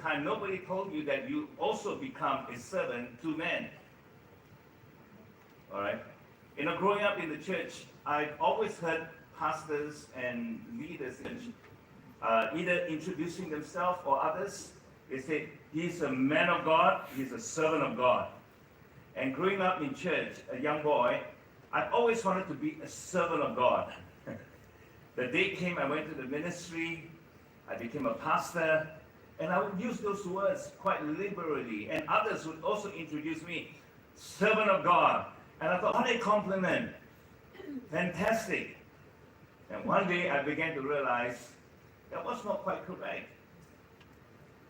time, nobody told you that you also become a servant to men. All right? Growing up in the church, I've always heard pastors and leaders in church either introducing themselves or others. They say, he's a man of God, he's a servant of God. And growing up in church, a young boy, I've always wanted to be a servant of God. The day came, I went to the ministry, I became a pastor, and I would use those words quite liberally. And others would also introduce me, servant of God. And I thought, what a compliment. Fantastic. And one day I began to realize that was not quite correct.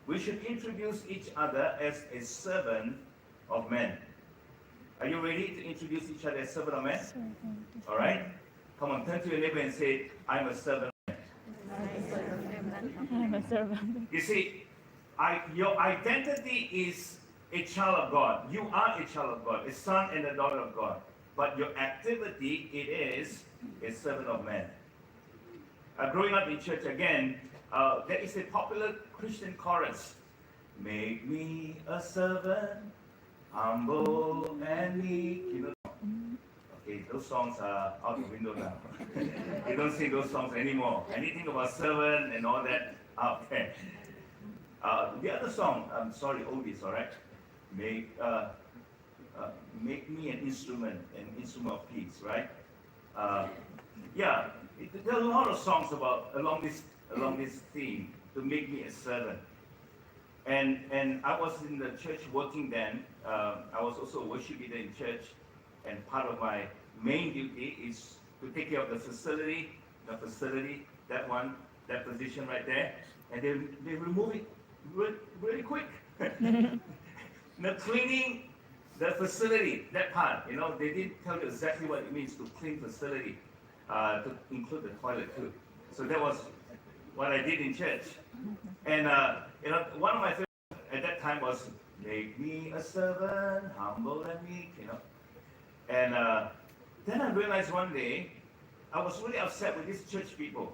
We should introduce each other as a servant of men. Are you ready to introduce each other as servant of men? All right? Come on, turn to your neighbor and say, I'm a servant of men. I'm a servant. You see, your identity is a child of God. You are a child of God, a son and a daughter of God. But your activity, it is a servant of man. Growing up in church again, there is a popular Christian chorus. Make me a servant, humble and meek. You know, okay, those songs are out the window now. They don't sing those songs anymore. Anything about servant and all that, out there. The other song, I'm sorry, oldies, all right? Make me an instrument of peace, right? There are a lot of songs along this theme, to make me a servant. And I was in the church working then. I was also a worship leader in church, and part of my main duty is to take care of the facility, that position right there, and they remove it really quick. The cleaning the facility, that part, they didn't tell you exactly what it means to clean facility, to include the toilet too. So that was what I did in church. And one of my favorites at that time was, make me a servant, humble and meek, And then I realized one day, I was really upset with these church people.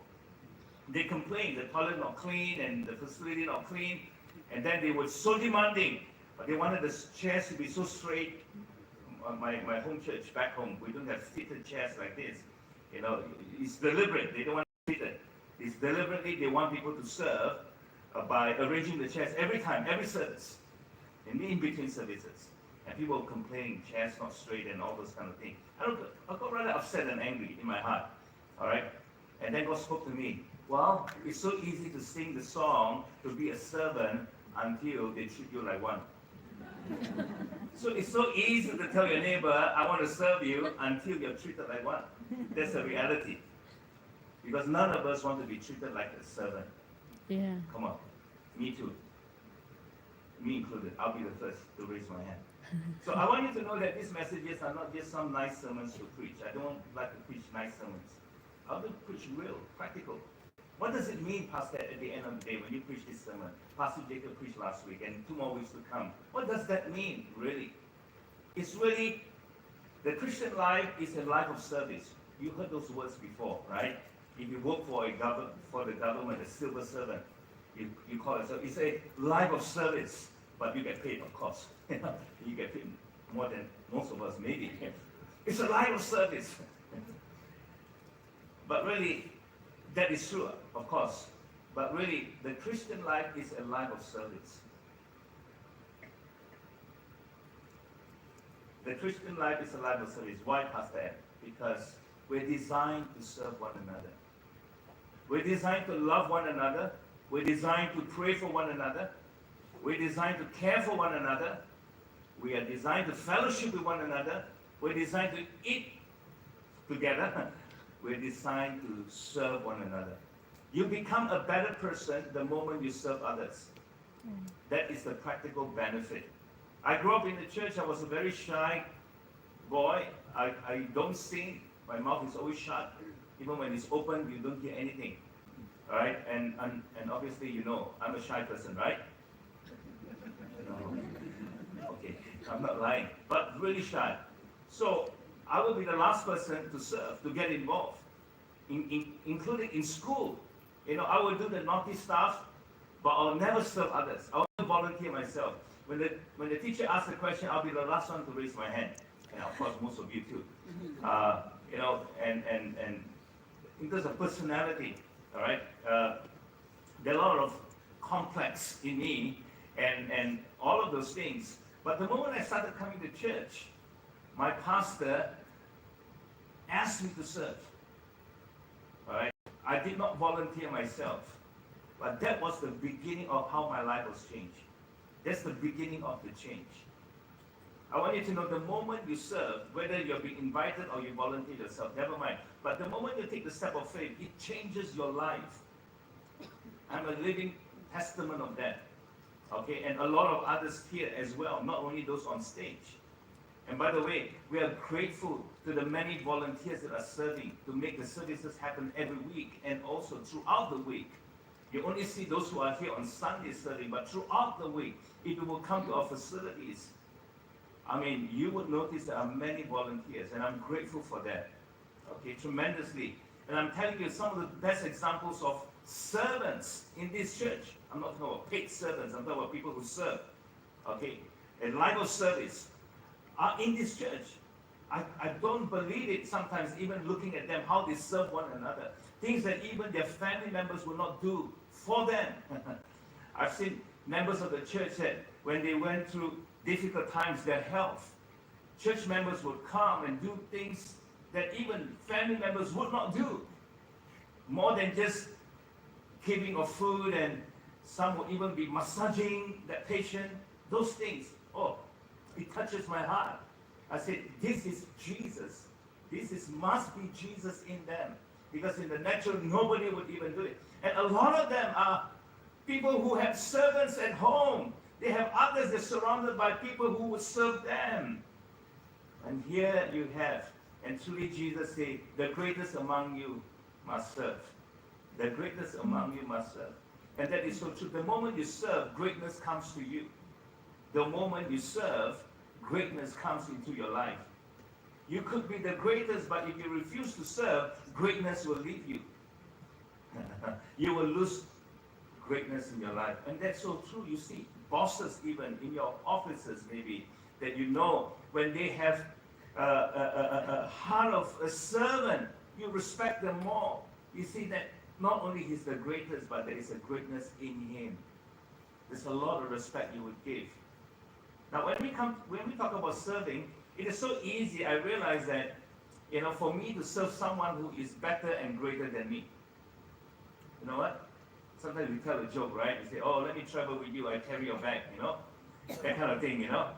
They complained, the toilet not clean and the facility not clean, and then they were so demanding. They wanted the chairs to be so straight. My home church back home, we don't have fitted chairs like this. It's deliberate. They don't want to fit it. It's deliberately they want people to serve by arranging the chairs every time, every service, and in between services. And people complaining, chairs not straight and all those kind of things. I got rather upset and angry in my heart. All right? And then God spoke to me. Well, it's so easy to sing the song to be a servant until they treat you like one. So it's so easy to tell your neighbor, I want to serve you, until you're treated like one. That's the reality. Because none of us want to be treated like a servant. Yeah. Come on. Me too. Me included. I'll be the first to raise my hand. So I want you to know that these messages are not just some nice sermons to preach. I don't like to preach nice sermons. I want to preach real, practical. What does it mean, Pastor, at the end of the day when you preach this sermon? Pastor Jacob preached last week and 2 more weeks to come. What does that mean, really? It's really, the Christian life is a life of service. You heard those words before, right? If you work for the government, a civil servant, you call it, so it's a life of service, but you get paid, of course. You get paid more than most of us, maybe. It's a life of service. But really, that is true, of course. But really, the Christian life is a life of service. The Christian life is a life of service. Why, Pastor Ed? Because we're designed to serve one another. We're designed to love one another. We're designed to pray for one another. We're designed to care for one another. We are designed to fellowship with one another. We're designed to eat together. We're designed to serve one another. You become a better person the moment you serve others. That is the practical benefit. I grew up in the church. I was a very shy boy. I don't sing. My mouth is always shut. Even when it's open, you don't hear anything. All right? And obviously, I'm a shy person, right? No. Okay, I'm not lying. But really shy. So I will be the last person to serve, to get involved, including in school. I will do the naughty stuff, but I'll never serve others. volunteer myself. When the teacher asks a question, I'll be the last one to raise my hand, and of course most of you too. You know, and in terms of personality, all right, there are a lot of complex in me, and all of those things. But the moment I started coming to church, my pastor asked me to serve. All right, I did not volunteer myself, but that was the beginning of how my life was changed. That's the beginning of the change. I want you to know the moment you serve, whether you're being invited or you volunteer yourself, never mind. But the moment you take the step of faith, it changes your life. I'm a living testament of that. Okay, and a lot of others here as well, not only those on stage. And by the way, we are grateful to the many volunteers that are serving to make the services happen every week and also throughout the week. You only see those who are here on Sunday serving, but throughout the week, if you will come to our facilities, I mean, you would notice there are many volunteers, and I'm grateful for that. Okay, tremendously. And I'm telling you, some of the best examples of servants in this church, I'm not talking about paid servants, I'm talking about people who serve, okay, a life of service, are in this church. I don't believe it sometimes, even looking at them, how they serve one another. Things that even their family members will not do for them. I've seen members of the church that when they went through difficult times, their health, church members would come and do things that even family members would not do. More than just giving of food, and some would even be massaging that patient. Those things, oh, it touches my heart. I said, this is Jesus. Must be Jesus in them. Because in the natural, nobody would even do it. And a lot of them are people who have servants at home. They have others, they're surrounded by people who would serve them. And here you have, and truly Jesus said, the greatest among you must serve. The greatest among you must serve. And that is so true. The moment you serve, greatness comes to you. The moment you serve, greatness comes into your life. You could be the greatest, but if you refuse to serve, greatness will leave you. You will lose greatness in your life. And that's so true. You see, bosses even in your offices maybe, that you know, when they have a heart of a servant, you respect them more. You see that not only he's the greatest, but there is a greatness in him. There's a lot of respect you would give. Now, when we talk about serving, it is so easy. I realize that, you know, for me to serve someone who is better and greater than me. You know what? Sometimes we tell a joke, right? You say, "Oh, let me travel with you. I carry your bag," you know, that kind of thing, you know.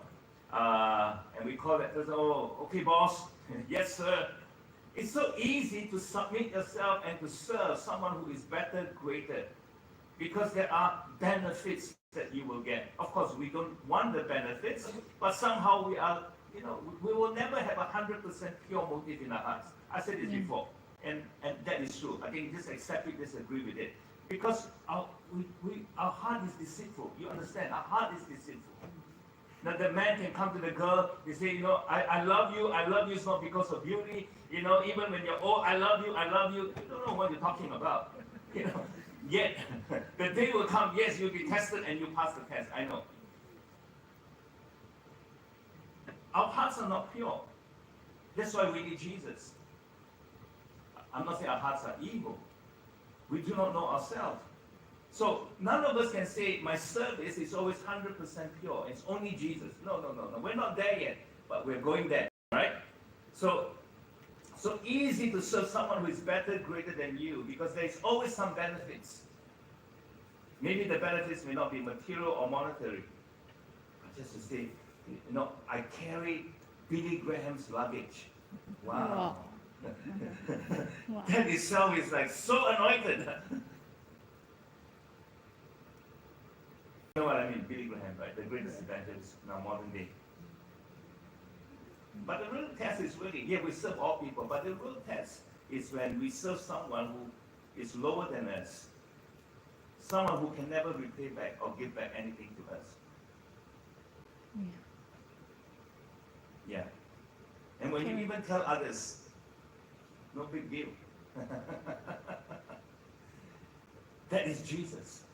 And we call that, "Oh, okay, boss." "Yes, sir." It's so easy to submit yourself and to serve someone who is better, greater, because there are benefits that you will get. Of course, we don't want the benefits, but somehow we are, you know, we will never have 100% pure motive in our hearts. I said this before, and that is true. I think just accept it, disagree with it. Because our heart is deceitful. You understand? Our heart is deceitful. Now the man can come to the girl, they say, you know, I love you is not because of beauty. You know, even when you're old, I love you. You don't know what you're talking about. You know, yet the day will come, yes, you'll be tested and you pass the test. I know. Our hearts are not pure. That's why we need Jesus. I'm not saying our hearts are evil. We do not know ourselves. So none of us can say my service is always 100% pure. It's only Jesus. No. We're not there yet, but we're going there, right? So easy to serve someone who is better, greater than you, because there's always some benefits. Maybe the benefits may not be material or monetary, but just to say, you know, I carry Billy Graham's luggage. Wow. Wow. That itself is like so anointed. You know what I mean? Billy Graham, right? The greatest evangelist in our modern day. But the real test is really, we serve all people, but the real test is when we serve someone who is lower than us. Someone who can never repay back or give back anything to us. Yeah. And when you even tell others, no big deal. That is Jesus.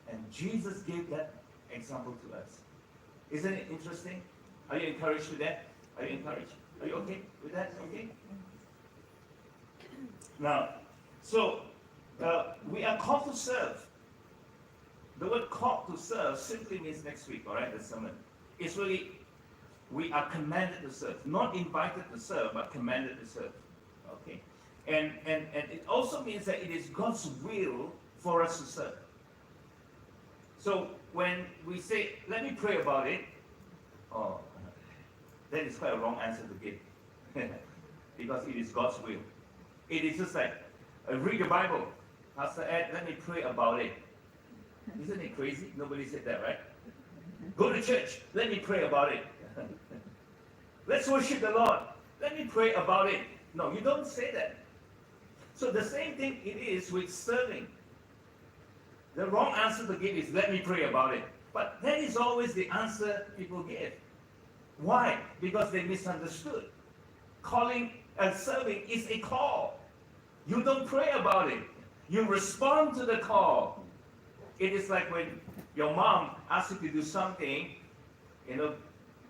And Jesus gave that example to us. Isn't it interesting? Are you encouraged with that? Are you encouraged? Are you okay with that? Okay? Now, so we are called to serve. The word called to serve simply means next week, all right, the sermon. It's really, we are commanded to serve. Not invited to serve, but commanded to serve. Okay? And it also means that it is God's will for us to serve. So when we say, let me pray about it, oh, that is quite a wrong answer to give. Because it is God's will. It is just like, read the Bible. Pastor Ed, let me pray about it. Isn't it crazy? Nobody said that, right? Go to church. Let me pray about it. Let's worship the Lord. Let me pray about it. No, you don't say that. So the same thing it is with serving. The wrong answer to give is, let me pray about it. But that is always the answer people give. Why? Because they misunderstood. Calling and serving is a call. You don't pray about it. You respond to the call. It is like when your mom asks you to do something,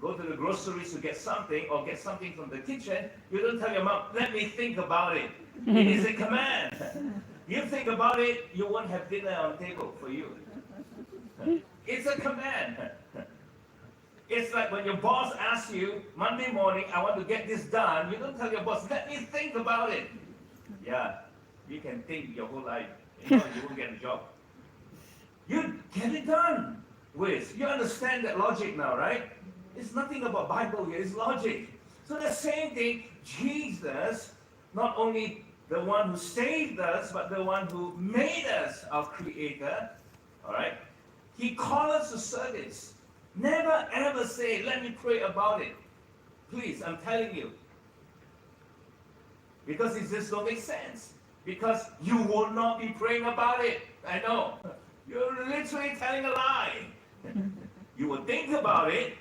go to the groceries to get something or get something from the kitchen. You don't tell your mom, let me think about it. It is a command. You think about it, you won't have dinner on the table for you. It's a command. It's like when your boss asks you, Monday morning, I want to get this done. You don't tell your boss, let me think about it. Yeah, you can think your whole life. You won't get a job. You get it done, Wiz. You understand that logic now, right? It's nothing about Bible here, it's logic. So the same thing, Jesus, not only the one who saved us, but the one who made us our creator, all right? He called us to service. Never ever say, let me pray about it. Please, I'm telling you. Because it just don't make sense. Because you will not be praying about it. I know. You're literally telling a lie. You will think about it.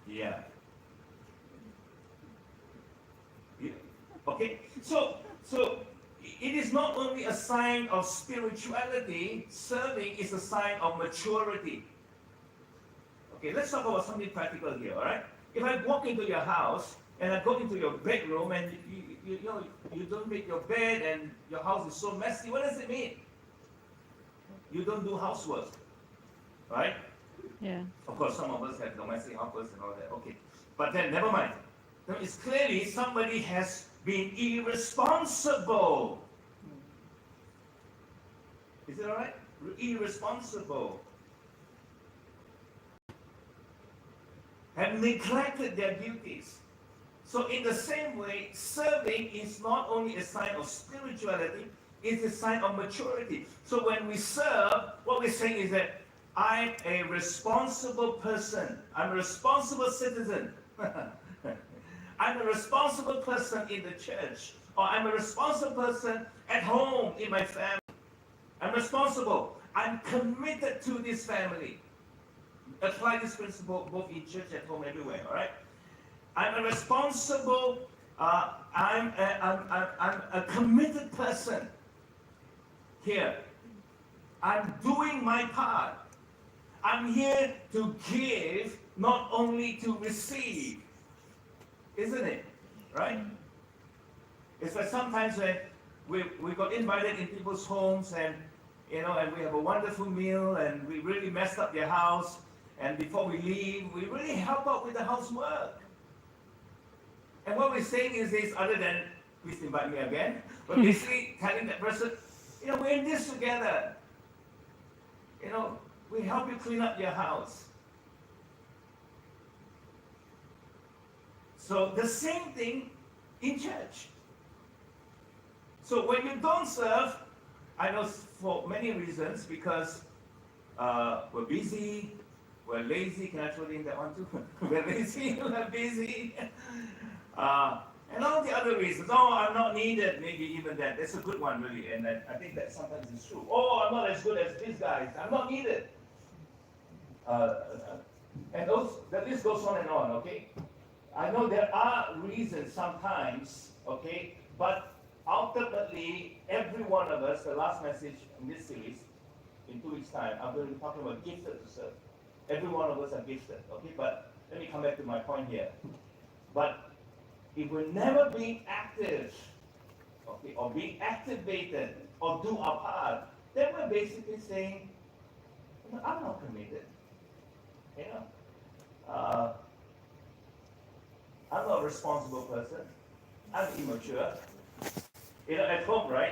Yeah. Okay? So it is not only a sign of spirituality, serving is a sign of maturity. Okay, let's talk about something practical here, all right? If I walk into your house and I go into your bedroom and you don't make your bed and your house is so messy, what does it mean? You don't do housework, right? Yeah. Of course, some of us have domestic helpers and all that. Okay, but then never mind. Now, it's clearly somebody has been irresponsible. Is it all right? Irresponsible. Have neglected their duties. So in the same way, serving is not only a sign of spirituality, it's a sign of maturity. So when we serve, what we're saying is that I'm a responsible person. I'm a responsible citizen. I'm a responsible person in the church. Or I'm a responsible person at home in my family. I'm responsible. I'm committed to this family. Apply this principle both in church, at home, everywhere, all right? I'm a responsible, I'm a committed person here. I'm doing my part. I'm here to give, not only to receive. Isn't it? Right? It's like sometimes when we got invited in people's homes and and we have a wonderful meal and we really messed up their house, and before we leave, we really help out with the housework. And what we're saying is this, other than please invite me again, but basically telling that person, we're in this together. We help you clean up your house. So the same thing in church. So when you don't serve, I know for many reasons, because we're busy, we're lazy. Can I throw in that one too? We're lazy, we're busy. And all the other reasons. Oh, I'm not needed, maybe even that. That's a good one, really. And I think that sometimes is true. Oh, I'm not as good as these guys. I'm not needed. And the list goes on and on, okay? I know there are reasons sometimes, okay? But ultimately, every one of us, the last message in this series, in 2 weeks' time, I'm going to be talking about gifted to serve. Every one of us are gifted, okay? But let me come back to my point here. But if we're never being active, okay, or being activated, or do our part, then we're basically saying, I'm not committed. You know, I'm not a responsible person. I'm immature. You know, at home, right?